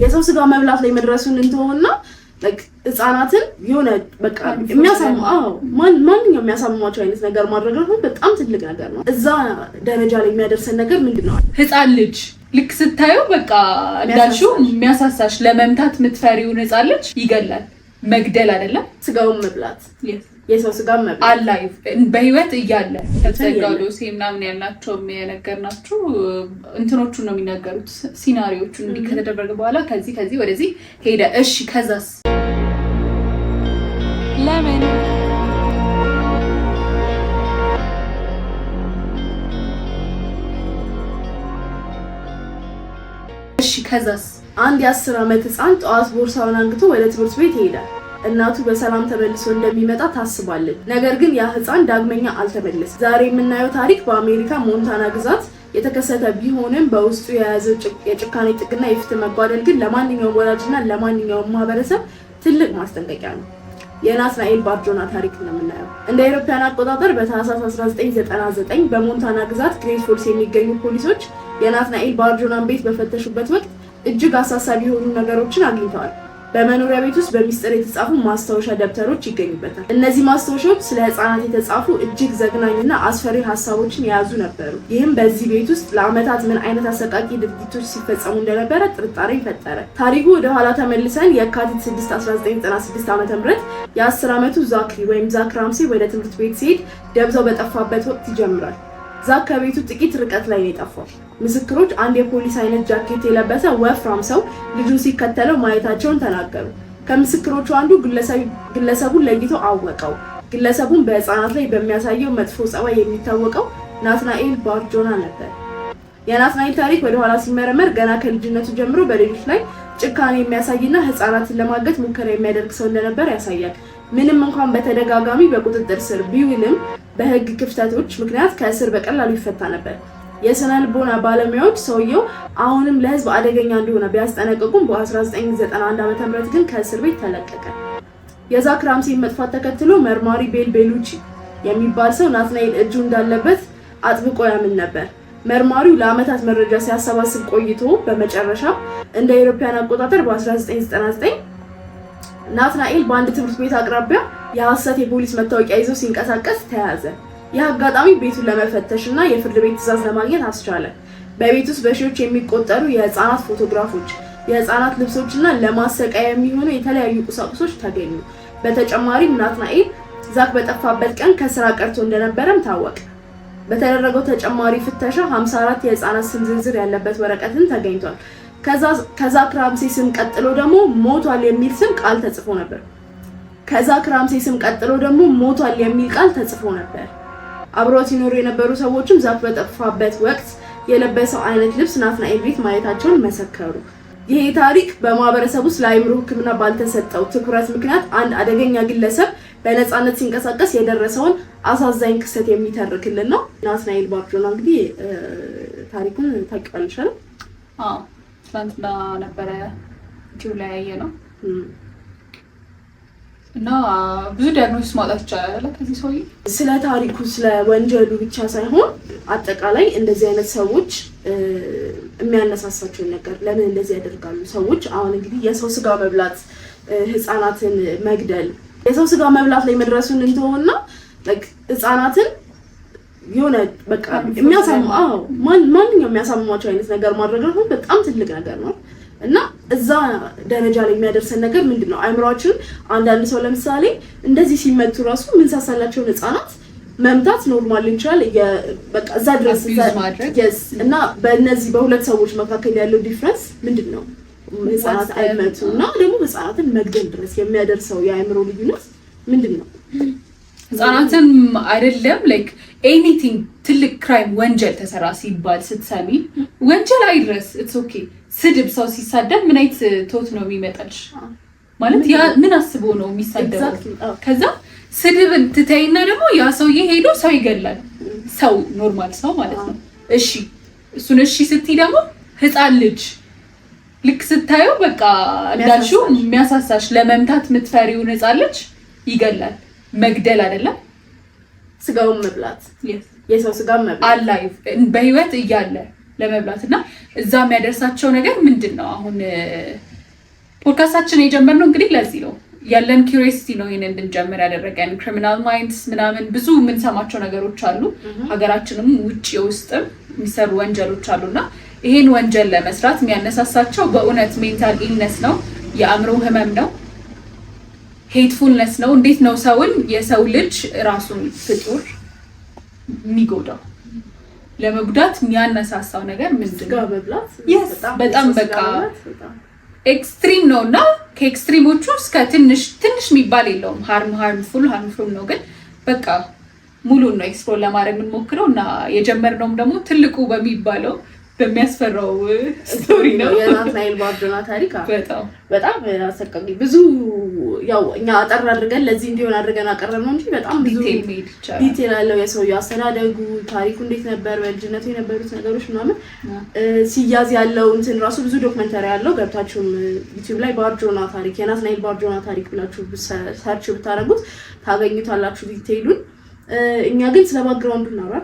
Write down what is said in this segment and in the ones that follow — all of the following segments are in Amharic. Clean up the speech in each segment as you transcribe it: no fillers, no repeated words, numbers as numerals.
የሰው ስጋ መብላት ላይ መድረሱን እንተውና ህፃናትን የሆነ በቃ የሚያሳምመው ማንኛውም የሚያሳምማቸው አይነት ነገር ማድረግ ነው በጣም ትልቅ ነገር ነው። እዛ ደረጃ ላይ የሚያደርሰን ነገር ምንድነው? ህፃን ልጅ ልክ ስታየው በቃ እንዳልሽው የሚያሳሳሽ ለመምታት የምትፈሪው ህፃን ልጅ ይገላል። መግደል አይደለም ስጋውን መብላት የሰው ስጋ መብላት አላይፍ በህይወት እያለ ተዘጋውሎስ ምናምን ያላቸው የነገርናችሁ እንትኖቹን ነው የሚናገሩት ሲናሪዮቹን እንዲህ ከተደረገ በኋላ ከዚህ ወደዚህ ሄደ። እሺ ከዛስ ለምን እሺ ከዛስ አንድ የ10 ዓመት ህፃን ጠዋት ቦርሳውን አንግቶ ወደ ትምህርት ቤት ይሄዳል። እናቱ በሰላም ተመልሶ እንደሚመጣ ታስባለች። ነገር ግን ያ ህፃን ዳግመኛ አልተመለሰም። ዛሬ የምናየው ታሪክ በአሜሪካ ሞንታና ግዛት የተከሰተ ቢሆንም በውስጡ የያዘው የጭካኔ ጥግና የፍትህ መጓደል ግን ለማንኛውም ወላጅና ለማንኛውም ማህበረሰብ ትልቅ ማስጠንቀቂያ ነው። የናትናኤል ባርጆና ታሪክ ነው የምናየው። እንደ አውሮፓውያን አቆጣጠር በታህሳስ 1999 በሞንታና ግዛት ግሬት ፎልስ የሚገኙ ፖሊሶች የናትናኤል ባርጆናን ቤት በፈተሹበት ወቅት እጅግ አሳሳቢ የሆኑ ነገሮችን አግኝተዋል። በመኖሪያ ቤት ውስጥ በሚስጥር የተጻፉ ማስታወሻ ደብተሮች ይገኙበታል። እነዚህ ማስታወሻዎች ስለ ህፃናት የተጻፉ እጅግ ዘግናኝና አስፈሪ ሀሳቦችን የያዙ ነበሩ። ይህም በዚህ ቤት ውስጥ ለዓመታት ምን አይነት አሰቃቂ ድርጊቶች ሲፈጸሙ እንደነበረ ጥርጣሬ ፈጠረ። ታሪኩ ወደ ኋላ ተመልሰን የካቲት 6 1996 ዓ.ም የ10 ዓመቱ ዛክሪ ወይም ዛክ ራምሴ ወደ ትምህርት ቤት ሲሄድ ደብዛው በጠፋበት ወቅት ይጀምራል። ዛክ ከቤቱ ጥቂት ርቀት ላይ ነው የጠፋው። ምስክሮች አንድ የፖሊስ አይነት ጃኬት የለበሰ ወፍራም ሰው ልጁን ሲከተለው ማየታቸውን ተናገሩ። ከምስክሮቹ አንዱ ግለሰቡን ለይቶ አወቀው። ግለሰቡን በህፃናት ላይ በሚያሳየው መጥፎ ጸባይ የሚታወቀው ናትናኤል ባርጆና ነበር። የናትናኤል ታሪክ ወደ ኋላ ሲመረመር ገና ከልጅነቱ ጀምሮ በሌሎች ላይ ጭካኔ የሚያሳይና ህፃናትን ለማገት ሙከራ የሚያደርግ ሰው እንደነበር ያሳያል። ምንም እንኳን በተደጋጋሚ በቁጥጥር ስር ቢውልም በህግ ክፍተቶች ምክንያት ከእስር በቀላሉ ይፈታ ነበር። የስነ ልቦና ባለሙያዎች ሰውየው አሁንም ለህዝብ አደገኛ እንደሆነ ቢያስጠነቅቁም በ1991 ዓ.ም ግን ከእስር ቤት ተለቀቀ። የዛክ ራምሴን መጥፋት ተከትሎ መርማሪ ቤል ቤሉቺ የሚባል ሰው ናትናኤል እጁ እንዳለበት አጥብቆ ያምን ነበር። መርማሪው ለአመታት መረጃ ሲያሰባስብ ቆይቶ በመጨረሻ እንደ አውሮፓውያን አቆጣጠር በ1999 ናትናኤል በአንድ ትምህርት ቤት አቅራቢያ የሐሰት የፖሊስ መታወቂያ ይዞ ሲንቀሳቀስ ተያዘ። ይህ አጋጣሚ ቤቱን ለመፈተሽና የፍርድ ቤት ትዕዛዝ ለማግኘት አስቻለ። በቤት ውስጥ በሺዎች የሚቆጠሩ የህፃናት ፎቶግራፎች፣ የህፃናት ልብሶችና ለማሰቃያ የሚሆኑ የተለያዩ ቁሳቁሶች ተገኙ። በተጨማሪም ናትናኤል ዛክ በጠፋበት ቀን ከስራ ቀርቶ እንደነበረም ታወቀ። በተደረገው ተጨማሪ ፍተሻ 54 የህፃናት ስም ዝርዝር ያለበት ወረቀትን ተገኝቷል። ከዛክ ራምሴ ስም ቀጥሎ ደግሞ ሞቷል የሚል ስም ቃል ተጽፎ ነበር። ከዛክ ራምሴ ስም ቀጥሎ ደግሞ ሞቷል የሚል ቃል ተጽፎ ነበር። አብሮት ይኖሩ የነበሩ ሰዎችም ዛክ በጠፋበት ወቅት የለበሰው አይነት ልብስ ናትናኤል ቤት ማየታቸውን መሰከሩ። ይሄ ታሪክ በማህበረሰቡ ውስጥ ለአእምሮ ሕክምና ባልተሰጠው ትኩረት ምክንያት አንድ አደገኛ ግለሰብ በነፃነት ሲንቀሳቀስ የደረሰውን አሳዛኝ ክስተት የሚተርክልን ነው። ናትናኤል ባርጆና እንግዲህ ታሪኩን ታውቂዋለሽ አይደል? አዎ ትናንትና ነበረ ዩቲዩብ ላይ ያየነው እና ብዙ ዲያግኖሲስ ማውጣት ይቻላል ከዚህ ሰውዬ። ስለ ታሪኩ ስለ ወንጀሉ ብቻ ሳይሆን አጠቃላይ እንደዚህ አይነት ሰዎች የሚያነሳሳቸውን ነገር ለምን እንደዚህ ያደርጋሉ ሰዎች። አሁን እንግዲህ የሰው ስጋ መብላት፣ ህፃናትን መግደል፣ የሰው ስጋ መብላት ላይ መድረሱን እንተውና ህፃናትን የሆነ በቃ የሚያሳምመው ማንኛውም የሚያሳምማቸው አይነት ነገር ማድረግ ነው በጣም ትልቅ ነገር ነው። እና እዛ ደረጃ ላይ የሚያደርሰን ነገር ምንድነው? አእምሯችን አንዳንድ ሰው ለምሳሌ እንደዚህ ሲመቱ ራሱ ምን ሳሳላቸው ህፃናት መምታት ኖርማል እንችላል በቃ እዛ ድረስ እና በእነዚህ በሁለት ሰዎች መካከል ያለው ዲፍረንስ ምንድነው? ህፃናት አይመቱና ደግሞ ህፃናትን መግደል ድረስ የሚያደርሰው የአእምሮ ልዩነት ምንድነው? ህፃናትን አይደለም ላይክ ኤኒቲንግ ትልቅ ክራይም ወንጀል ተሰራ ሲባል ስትሰሚ ወንጀል አይድረስ ኢትስ ኦኬ። ስድብ ሰው ሲሳደብ ምን አይነት ቶት ነው የሚመጣልሽ? ማለት ያ ምን አስቦ ነው የሚሳደበው? ከዛ ስድብ ትተይና ደግሞ ያ ሰውዬ ሄዶ ሰው ይገላል። ሰው ኖርማል ሰው ማለት ነው። እሺ እሱን እሺ ስትይ ደግሞ ህፃን ልጅ ልክ ስታየው በቃ እንዳልሽው የሚያሳሳሽ ለመምታት የምትፈሪውን ህፃን ልጅ ይገላል። መግደል አይደለም ስጋውን መብላት የሰው ስጋ መብላት አላይፍ በህይወት እያለ ለመብላት እና እዛ የሚያደርሳቸው ነገር ምንድን ነው? አሁን ፖድካስታችን የጀመርነው እንግዲህ ለዚህ ነው። ያለን ኪዩሪዮሲቲ ነው ይሄን እንድንጀምር ያደረገን። ክሪሚናል ማይንድስ ምናምን ብዙ የምንሰማቸው ነገሮች አሉ፣ ሀገራችንም ውጭ ውስጥም የሚሰሩ ወንጀሎች አሉና ይሄን ወንጀል ለመስራት የሚያነሳሳቸው በእውነት ሜንታል ኢልነስ ነው፣ የአእምሮ ህመም ነው፣ ሄትፉልነስ ነው። እንዴት ነው ሰውን የሰው ልጅ ራሱን ፍጡር የሚጎዳው? ለመጉዳት የሚያነሳሳው ነገር ምንድን ነው? በጣም በቃ ኤክስትሪም ነው እና ከኤክስትሪሞቹ እስከ ትንሽ የሚባል የለውም። ሃርምፉል ነው፣ ግን በቃ ሙሉን ነው ኤክስፕሎር ለማድረግ የምንሞክረው እና የጀመርነውም ደግሞ ትልቁ በሚባለው በሚያስፈራው ስቶሪ ነው። የናትናኤል ባርጆና ታሪክ በጣም አሰቃቂ ብዙ ያው እኛ አጠር አድርገን ለዚህ እንዲሆን አድርገን አቀረብ ነው እንጂ በጣም ብዙ ዲቴል አለው። የሰውየው አስተዳደጉ፣ ታሪኩ እንዴት ነበር፣ በልጅነቱ የነበሩት ነገሮች ምናምን ሲያዝ ያለው እንትን ራሱ ብዙ ዶክመንተሪ ያለው። ገብታችሁም ዩቲዩብ ላይ ባርጆና ታሪክ የናትናኤል ባርጆና ታሪክ ብላችሁ ሰርች ብታረጉት ታገኙታላችሁ ዲቴይሉን። እኛ ግን ስለ ባክግራውንዱ እናወራ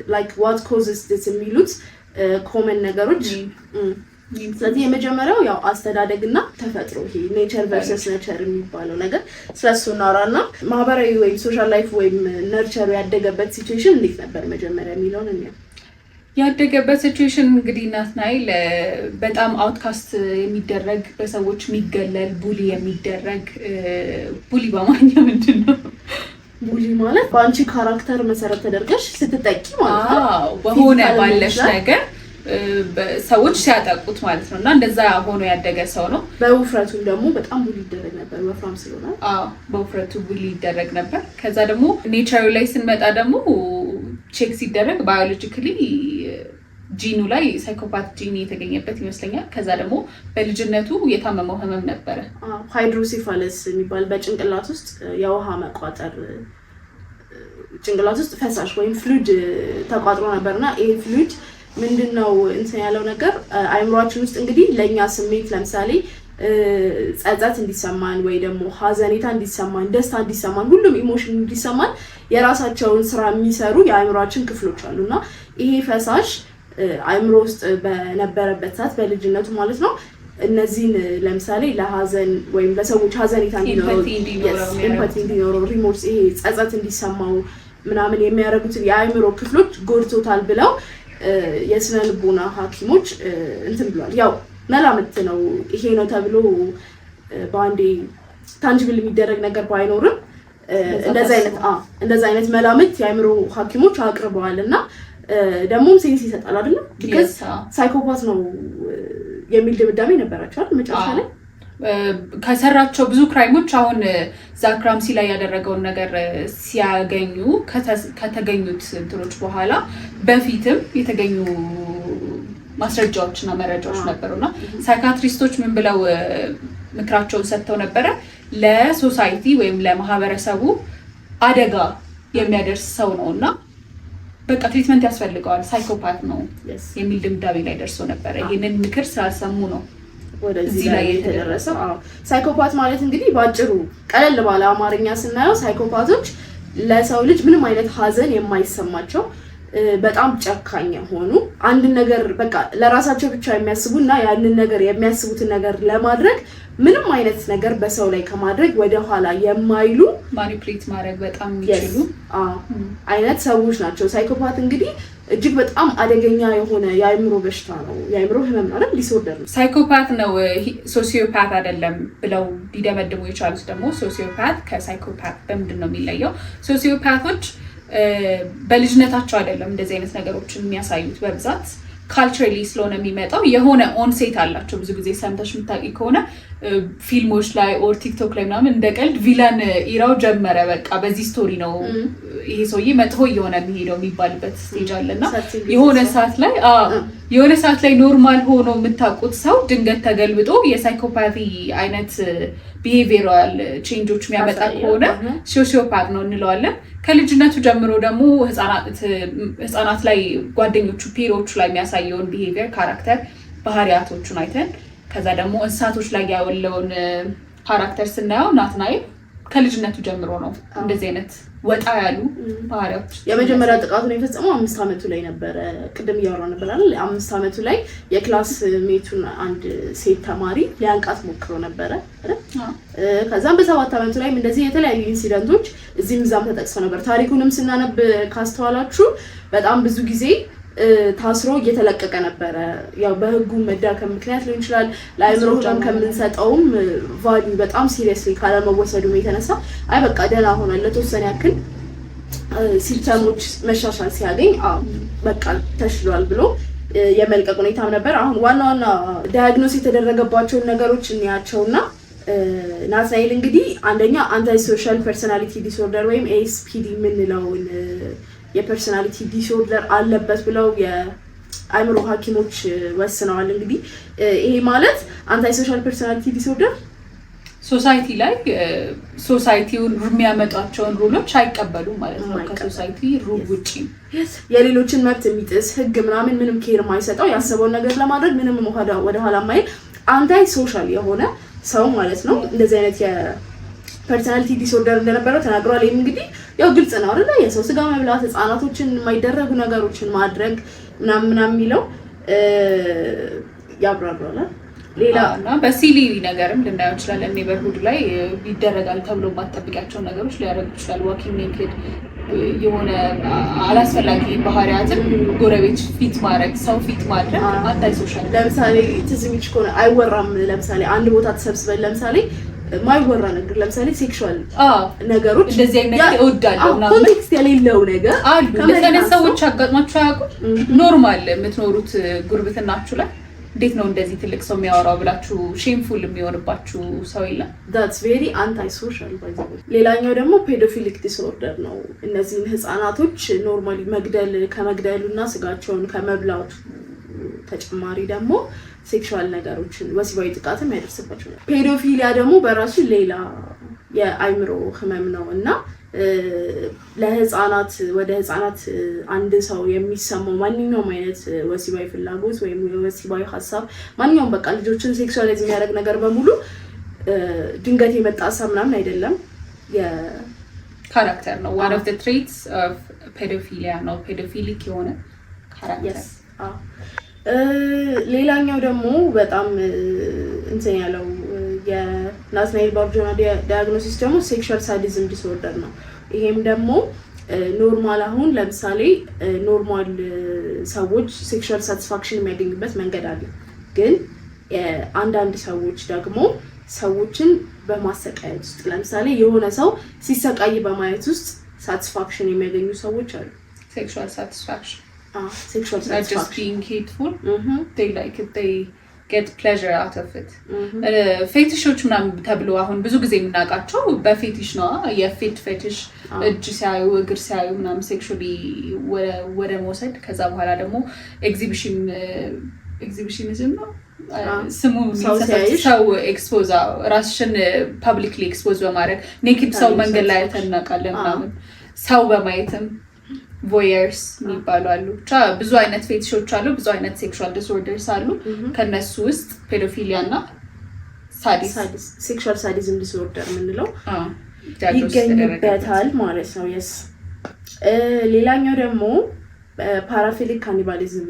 like what causes this የሚሉት ኮመን ነገሮች። ስለዚህ የመጀመሪያው ያው አስተዳደግና ተፈጥሮ፣ ይሄ ኔቸር ቨርሰስ ነቸር የሚባለው ነገር ስለሱ እናወራና ማህበራዊ ወይም ሶሻል ላይፍ ወይም ነርቸሩ ያደገበት ሲቹዌሽን እንዴት ነበር መጀመሪያ የሚለውን እንያ። ያደገበት ሲቹዌሽን እንግዲህ ናትናኤል በጣም አውትካስት የሚደረግ በሰዎች የሚገለል ቡሊ የሚደረግ ቡሊ በአማርኛ ምንድን ነው? ቡሊ ማለት በአንቺ ካራክተር መሰረት ተደርገሽ ስትጠቂ ማለት ነው። በሆነ ባለሽ ነገር ሰዎች ሲያጠቁት ማለት ነው። እና እንደዛ ሆኖ ያደገ ሰው ነው። በውፍረቱ ደግሞ በጣም ቡሊ ይደረግ ነበር፣ ወፍራም ስለሆነ። በውፍረቱ ቡሊ ይደረግ ነበር። ከዛ ደግሞ ኔቸሩ ላይ ስንመጣ ደግሞ ቼክ ሲደረግ ባዮሎጂካሊ ጂኑ ላይ ሳይኮፓት ጂን የተገኘበት ይመስለኛል። ከዛ ደግሞ በልጅነቱ የታመመው ህመም ነበረ፣ ሃይድሮሲፋለስ የሚባል በጭንቅላት ውስጥ የውሃ መቋጠር፣ ጭንቅላት ውስጥ ፈሳሽ ወይም ፍሉድ ተቋጥሮ ነበርና ይሄ ፍሉድ ምንድነው እንትን ያለው ነገር አይምሯችን ውስጥ እንግዲህ ለኛ ስሜት ለምሳሌ ጸጸት እንዲሰማን ወይ ደግሞ ሀዘኔታ እንዲሰማን፣ ደስታ እንዲሰማን፣ ሁሉም ኢሞሽን እንዲሰማን የራሳቸውን ስራ የሚሰሩ የአይምሯችን ክፍሎች አሉና ይሄ ፈሳሽ አይምሮ ውስጥ በነበረበት ሰዓት በልጅነቱ ማለት ነው እነዚህን ለምሳሌ ለሀዘን ወይም ለሰዎች ሀዘኔታ እንዲኖረው፣ ኤምፓቲ እንዲኖረው፣ ሪሞርስ ይሄ ጸጸት እንዲሰማው ምናምን የሚያደርጉትን የአይምሮ ክፍሎች ጎድቶታል ብለው የስነ ልቦና ሐኪሞች እንትን ብሏል። ያው መላምት ነው ይሄ ነው ተብሎ በአንዴ ታንጂብል የሚደረግ ነገር ባይኖርም እንደዛ አይነት መላምት የአይምሮ ሐኪሞች አቅርበዋል እና ደግሞም ሴንስ ይሰጣል አይደለም? ቢካዝ ሳይኮፓት ነው የሚል ድምዳሜ ነበራቸዋል መጨረሻ ላይ ከሰራቸው ብዙ ክራይሞች። አሁን ዛክ ራምሲ ላይ ያደረገውን ነገር ሲያገኙ ከተገኙት እንትኖች በኋላ በፊትም የተገኙ ማስረጃዎችና መረጃዎች ነበሩና ሳይካትሪስቶች ምን ብለው ምክራቸውን ሰጥተው ነበረ? ለሶሳይቲ ወይም ለማህበረሰቡ አደጋ የሚያደርስ ሰው ነው እና በቃ ትሪትመንት ያስፈልገዋል፣ ሳይኮፓት ነው የሚል ድምዳሜ ላይ ደርሶ ነበረ። ይህንን ምክር ስላልሰሙ ነው ወደዚህ ላይ የተደረሰው። ሳይኮፓት ማለት እንግዲህ ባጭሩ ቀለል ባለ አማርኛ ስናየው ሳይኮፓቶች ለሰው ልጅ ምንም አይነት ሀዘን የማይሰማቸው በጣም ጨካኝ ሆኑ፣ አንድ ነገር በቃ ለራሳቸው ብቻ የሚያስቡና ያንን ነገር የሚያስቡትን ነገር ለማድረግ ምንም አይነት ነገር በሰው ላይ ከማድረግ ወደ ኋላ የማይሉ ማኒፕሌት ማድረግ በጣም የሚችሉ አይነት ሰዎች ናቸው። ሳይኮፓት እንግዲህ እጅግ በጣም አደገኛ የሆነ የአይምሮ በሽታ ነው፣ የአይምሮ ህመም ነው አይደል? ዲስኦርደር ነው። ሳይኮፓት ነው ሶሲዮፓት አይደለም ብለው ሊደመድሙ የቻሉት ደግሞ ሶሲዮፓት ከሳይኮፓት በምንድን ነው የሚለየው? ሶሲዮፓቶች በልጅነታቸው አይደለም እንደዚህ አይነት ነገሮችን የሚያሳዩት፣ በብዛት ካልቸራሊ ስለሆነ የሚመጣው የሆነ ኦንሴት አላቸው። ብዙ ጊዜ ሰምተሽ የምታውቂ ከሆነ ፊልሞች ላይ ኦር ቲክቶክ ላይ ምናምን እንደ ቀልድ ቪላን ኢራው ጀመረ፣ በቃ በዚህ ስቶሪ ነው ይሄ ሰውዬ መጥፎ እየሆነ የሚሄደው የሚባልበት ስቴጅ አለና የሆነ ሰዓት ላይ ኖርማል ሆኖ የምታውቁት ሰው ድንገት ተገልብጦ የሳይኮፓቲ አይነት ቢሄቪየራል ቼንጆች የሚያመጣ ከሆነ ሶሲዮፓት ነው እንለዋለን። ከልጅነቱ ጀምሮ ደግሞ ህፃናት ላይ ጓደኞቹ ፒሮቹ ላይ የሚያሳየውን ቢሄቪየር ካራክተር ባህሪያቶቹን አይተን ከዛ ደግሞ እንስሳቶች ላይ ያለውን ካራክተር ስናየው ናትናኤል ከልጅነቱ ጀምሮ ነው እንደዚህ አይነት ወጣ ያሉ ባህሪያት። የመጀመሪያ ጥቃቱን የፈጸመው 5 ዓመቱ ላይ ነበረ። ቅድም እያወራን ነበር አይደል? 5 ዓመቱ ላይ የክላስ ሜቱን አንድ ሴት ተማሪ ሊያንቃት ሞክሮ ነበረ አይደል? ከዛም በ7 ዓመቱ ላይ እንደዚህ የተለያዩ ኢንሲደንቶች እዚህም እዛም ተጠቅሰው ነበር። ታሪኩንም ስናነብ ካስተዋላችሁ በጣም ብዙ ጊዜ ታስሮ እየተለቀቀ ነበረ። ያው በህጉ መዳከም ምክንያት ሊሆን ይችላል፣ ለአይምሮ ህመም ከምንሰጠውም ቫልዩ በጣም ሲሪየስሊ ካለመወሰዱም የተነሳ አይ በቃ ደህና ሆኗል ለተወሰነ ያክል ሲምፕተሞች መሻሻል ሲያገኝ በቃ ተሽሏል ብሎ የመልቀቅ ሁኔታም ነበር። አሁን ዋና ዋና ዳያግኖስ የተደረገባቸውን ነገሮች እንያቸውና ናትናኤል እንግዲህ አንደኛ አንታይ ሶሻል ፐርሶናሊቲ ዲስኦርደር ወይም ASPD የምንለውን የፐርሶናሊቲ ዲስኦርደር አለበት ብለው የአይምሮ ሐኪሞች ወስነዋል። እንግዲህ ይሄ ማለት አንታይ ሶሻል ፐርሶናሊቲ ዲስኦርደር ሶሳይቲ ላይ ሶሳይቲውን የሚያመጣቸውን ሩሎች አይቀበሉም ማለት ነው። ከሶሳይቲ ሩል ውጪ የሌሎችን መብት የሚጥስ ህግ ምንም ኬር ማይሰጠው ያሰበውን ነገር ለማድረግ ምንም ወደ ኋላ ማይል አንታይ ሶሻል የሆነ ሰው ማለት ነው። እንደዚህ አይነት ፐርሶናሊቲ ዲስኦርደር እንደነበረው ተናግሯል። ይሄም እንግዲህ ያው ግልጽ ነው አይደል? የሰው ስጋ መብላት፣ ህፃናቶችን የማይደረጉ ነገሮችን ማድረግ ምናምን የሚለው ያብራራል። ሌላና በሲሊ ነገርም ልናየው እንችላለን። ኔበርሁድ ላይ ይደረጋል ተብሎ ማጠብቂያቸው ነገሮች ሊያደርጉ ይችላል። ዋኪንግ ኔክድ የሆነ አላስፈላጊ ባህሪያትን ጎረቤት ፊት ማድረግ፣ ሰው ፊት ማድረግ አንታይ ሶሻል። ለምሳሌ ትዝሚች ከሆነ አይወራም። ለምሳሌ አንድ ቦታ ተሰብስበን ለምሳሌ ማይወራ ነገር ለምሳሌ ሴክሹዋል ነገሮች እንደዚህ አይነት ነገር እወዳለሁ እና ኮንቴክስት የሌለው ነገር አሉ። እንደዚህ አይነት ሰዎች አጋጥሟቸው አያውቁም? ኖርማል የምትኖሩት ጉርብትናችሁ ላይ እንዴት ነው እንደዚህ ትልቅ ሰው የሚያወራው ብላችሁ ሼምፉል የሚሆንባችሁ ሰው የለም? that's very anti social by the way። ሌላኛው ደግሞ ፔዶፊሊክ ዲስኦርደር ነው። እነዚህን ህፃናቶች ኖርማሊ ከመግደሉና ስጋቸውን ከመብላቱ ተጨማሪ ደግሞ ሴክሹዋል ነገሮችን ወሲባዊ ጥቃትም ያደርስባቸው። ፔዶፊሊያ ደግሞ በራሱ ሌላ የአይምሮ ህመም ነው እና ለህፃናት ወደ ህፃናት አንድ ሰው የሚሰማው ማንኛውም አይነት ወሲባዊ ፍላጎት ወይም ወሲባዊ ሀሳብ ማንኛውም በቃ ልጆችን ሴክሹዋላይዝ የሚያደርግ ነገር በሙሉ ድንገት የመጣ ሀሳብ ምናምን አይደለም፣ የካራክተር ነው። one of the traits of pedophilia ነው ፔዶፊሊክ የሆነ ካራክተር። ሌላኛው ደግሞ በጣም እንትን ያለው የናትናኤል ባርጆና ዲያግኖሲስ ደግሞ ሴክሹዋል ሳዲዝም ዲስኦርደር ነው። ይሄም ደግሞ ኖርማል አሁን ለምሳሌ ኖርማል ሰዎች ሴክሹዋል ሳቲስፋክሽን የሚያገኙበት መንገድ አለ። ግን አንዳንድ ሰዎች ደግሞ ሰዎችን በማሰቃየት ውስጥ ለምሳሌ የሆነ ሰው ሲሰቃይ በማየት ውስጥ ሳቲስፋክሽን የሚያገኙ ሰዎች አሉ። ሴክሹዋል ሳቲስፋክሽን sexual satisfaction, not just being hateful. They like it, they get pleasure out of it. ፌቲሾች ምናምን ተብሎ አሁን ብዙ ጊዜ የምናውቃቸው በፌቲሽ ነው። የፊት ፌቲሽ እጅ ሲያዩ እግር ሲያዩ ምናምን ሴክሹዋሊ ወደ መውሰድ፣ ከዛ በኋላ ደግሞ ኤግዚቢሽኒዝም ነው ስሙ። ሰው ኤክስፖዝ ራስሽን ፐብሊክሊ ኤክስፖዝ በማድረግ ኔክድ ሰው መንገድ ላይ ተናቃለን ምናምን ሰው በማየትም ቮየርስ የሚባሉ አሉ። ብቻ ብዙ አይነት ፌቲሾች አሉ፣ ብዙ አይነት ሴክሹዋል ዲስኦርደርስ አሉ። ከነሱ ውስጥ ፔዶፊሊያ እና ሴክሹዋል ሳዲዝም ዲስኦርደር የምንለው ይገኝበታል ማለት ነው። የስ ሌላኛው ደግሞ ፓራፊሊክ ካኒባሊዝም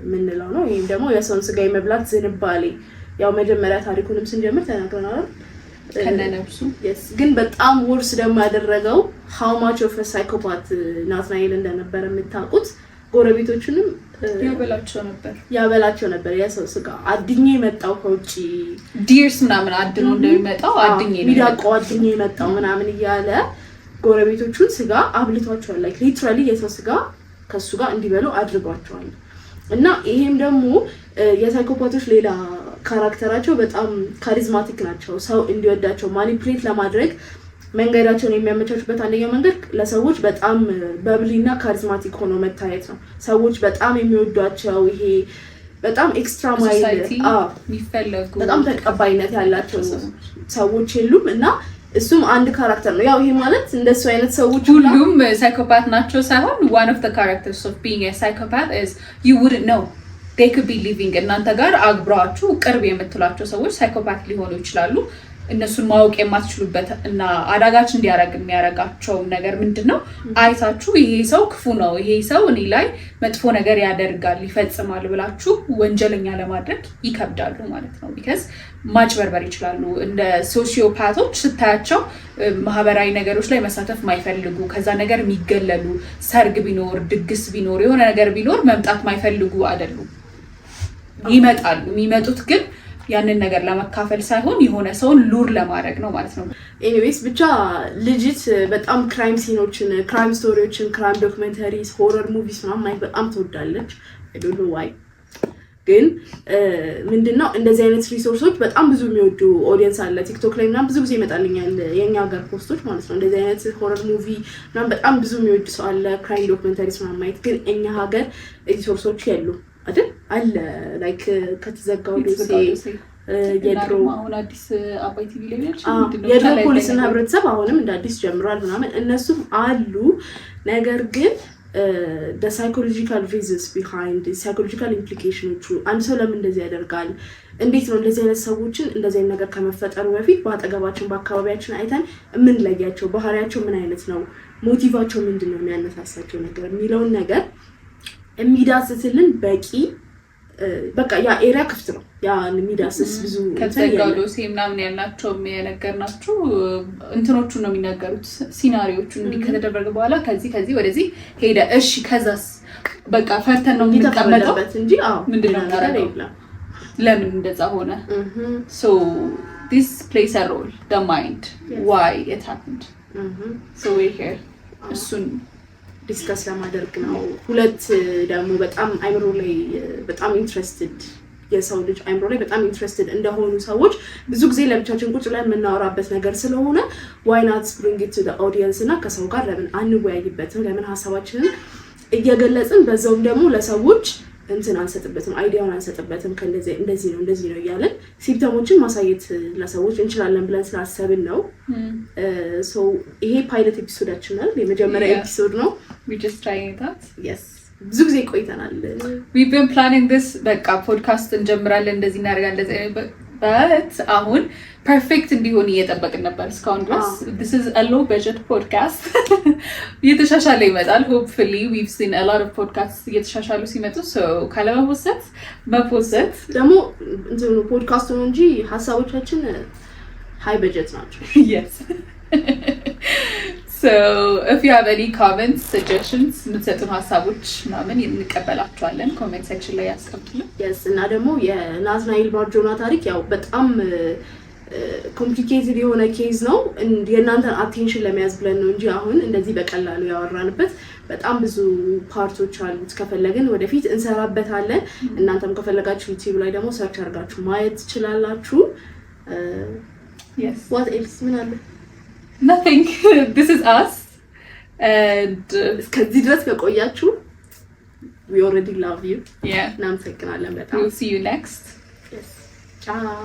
የምንለው ነው። ይህም ደግሞ የሰውን ስጋ የመብላት ዝንባሌ፣ ያው መጀመሪያ ታሪኩንም ስንጀምር ተናግረናል ከነነብሱ። ግን በጣም ወርስ ደግሞ ያደረገው how much of a psychopath ናትናኤል እንደነበረ የምታውቁት ጎረቤቶቹንም ያበላቸው ነበር። የሰው ስጋ አድኜ የመጣው ከውጪ ዲርስ ምናምን አድኖ እንደሚመጣው አድኜ የመጣው ምናምን እያለ ጎረቤቶቹን ስጋ አብልቷቸዋል። ላይክ ሊትራሊ የሰው ስጋ ከሱ ጋር እንዲበሉ አድርጓቸዋል። እና ይሄም ደግሞ የሳይኮፓቶች ሌላ ካራክተራቸው በጣም ካሪዝማቲክ ናቸው። ሰው እንዲወዳቸው ማኒፕሌት ለማድረግ መንገዳቸውን የሚያመቻቹበት አንደኛው መንገድ ለሰዎች በጣም በብሊና ካሪዝማቲክ ሆኖ መታየት ነው። ሰዎች በጣም የሚወዷቸው ይሄ በጣም ኤክስትራ ማይል የሚፈለጉ በጣም ተቀባይነት ያላቸው ሰዎች የሉም እና እሱም አንድ ካራክተር ነው። ያው ይሄ ማለት እንደሱ አይነት ሰዎች ሁሉም ሳይኮፓት ናቸው ሳይሆን one of the characters of being a psychopath is you wouldn't know they could be living እናንተ ጋር አግብራችሁ ቅርብ የምትሏቸው ሰዎች ሳይኮፓት ሊሆኑ ይችላሉ። እነሱን ማወቅ የማትችሉበት እና አዳጋች እንዲያረግ የሚያረጋቸው ነገር ምንድነው? አይታችሁ ይሄ ሰው ክፉ ነው፣ ይሄ ሰው እኔ ላይ መጥፎ ነገር ያደርጋል ይፈጽማል ብላችሁ ወንጀለኛ ለማድረግ ይከብዳሉ ማለት ነው። ቢካዝ ማጭበርበር ይችላሉ። እንደ ሶሲዮፓቶች ስታያቸው ማህበራዊ ነገሮች ላይ መሳተፍ ማይፈልጉ፣ ከዛ ነገር የሚገለሉ፣ ሰርግ ቢኖር ድግስ ቢኖር የሆነ ነገር ቢኖር መምጣት ማይፈልጉ አይደሉም። ይመጣሉ። የሚመጡት ግን ያንን ነገር ለመካፈል ሳይሆን የሆነ ሰውን ሉር ለማድረግ ነው ማለት ነው። ኤኒዌይስ ብቻ ልጅት በጣም ክራይም ሲኖችን፣ ክራይም ስቶሪዎችን፣ ክራይም ዶክመንተሪስ፣ ሆረር ሙቪስ ምናምን ማየት በጣም ትወዳለች። አይ ዶንት ኖ ዋይ። ግን ምንድነው እንደዚህ አይነት ሪሶርሶች በጣም ብዙ የሚወዱ ኦዲየንስ አለ። ቲክቶክ ላይ ምናምን ብዙ ጊዜ ይመጣልኛል የኛ ሀገር ፖስቶች ማለት ነው። እንደዚህ አይነት ሆረር ሙቪ ምናምን በጣም ብዙ የሚወድ ሰው አለ። ክራይም ዶክመንተሪስ ምናምን ማየት። ግን እኛ ሀገር ሪሶርሶች የሉም አይደል? አለ ላይክ ከተዘጋው ዶሴ የድሮ አሁን አዲስ አባይ ቲቪ ላይ ነች። የድሮ ፖሊስና ህብረተሰብ አሁንም እንደ አዲስ ጀምሯል ምናምን እነሱም አሉ። ነገር ግን the psychological reasons behind psychological implications አንድ ሰው ለምን እንደዚህ ያደርጋል፣ እንዴት ነው እንደዚህ አይነት ሰዎችን እንደዚህ አይነት ነገር ከመፈጠሩ በፊት በአጠገባችን በአካባቢያችን አይተን የምንለያቸው፣ ባህሪያቸው ምን አይነት ነው፣ ሞቲቫቸው ምንድነው፣ የሚያነሳሳቸው ነገር የሚለውን ነገር የሚዳስስልን በቂ በቃ ያ ኤሪያ ክፍት ነው። ያ የሚዳስስ ብዙ ከተጋዶሴ ምናምን ያልናቸው የነገርናችሁ እንትኖቹን ነው የሚናገሩት፣ ሲናሪዎቹን እንዲህ ከተደረገ በኋላ ከዚህ ወደዚህ ሄደ። እሺ ከዛስ በቃ ፈርተን ነው የምንቀመጠው እንጂ ምንድነው ታረጋው ለምን እንደዛ ሆነ? so this plays a role, the mind, why it happened. So we're here እሱን ዲስከስ ለማድረግ ነው። ሁለት ደግሞ በጣም አይምሮ ላይ በጣም ኢንትረስትድ የሰው ልጅ አይምሮ ላይ በጣም ኢንትረስትድ እንደሆኑ ሰዎች ብዙ ጊዜ ለብቻችን ቁጭ ላይ የምናወራበት ነገር ስለሆነ why not bring it to the audience እና ከሰው ጋር ለምን አንወያይበትም? ለምን ሀሳባችንን እየገለጽን በዛውም ደግሞ ለሰዎች እንትን አንሰጥበትም፣ አይዲያውን አንሰጥበትም። እንደዚህ ነው እያለን ሲምፕተሞችን ማሳየት ለሰዎች እንችላለን ብለን ስላሰብን ነው። ሶ ይሄ ፓይለት ኤፒሶዳችን ነው፣ የመጀመሪያ ኤፒሶድ ነው። we just trying that. yes ብዙ ጊዜ ቆይተናል። we've been planning this በቃ ፖድካስት እንጀምራለን እንደዚህ እናደርጋለን but አሁን ፐርፌክት እንዲሆን እየጠበቅን ነበር እስካሁን ድረስ። this is a low budget podcast እየተሻሻለ ይመጣል hopefully. we've seen a lot of podcasts እየተሻሻሉ ሲመጡ so ካለመፖሰት መፖሰት ደግሞ እንትኑ ፖድካስቱ ነው እንጂ ሀሳቦቻችን high budget ናቸው። yes so if you have any comments, suggestions, ምትሰጡን ሀሳቦች ምናምን እንቀበላችኋለን። ኮሜንት ሴክሽን ላይ ያስቀምጡልን። yes እና ደግሞ የናትናኤል ባርጆና ታሪክ ያው በጣም ኮምፕሊኬትድ የሆነ ኬዝ ነው። የእናንተን አቴንሽን ለመያዝ ብለን ነው እንጂ አሁን እንደዚህ በቀላሉ ያወራንበት በጣም ብዙ ፓርቶች አሉት። ከፈለግን ወደፊት እንሰራበታለን። እናንተም ከፈለጋችሁ ዩቲዩብ ላይ ደግሞ ሰርች አድርጋችሁ ማየት ትችላላችሁ። yes what else ምን አለ? nothing. this is us and እስከዚህ ድረስ ከቆያችሁ we already love you. yeah እናመሰግናለን በጣም። we'll see you next. yes ciao.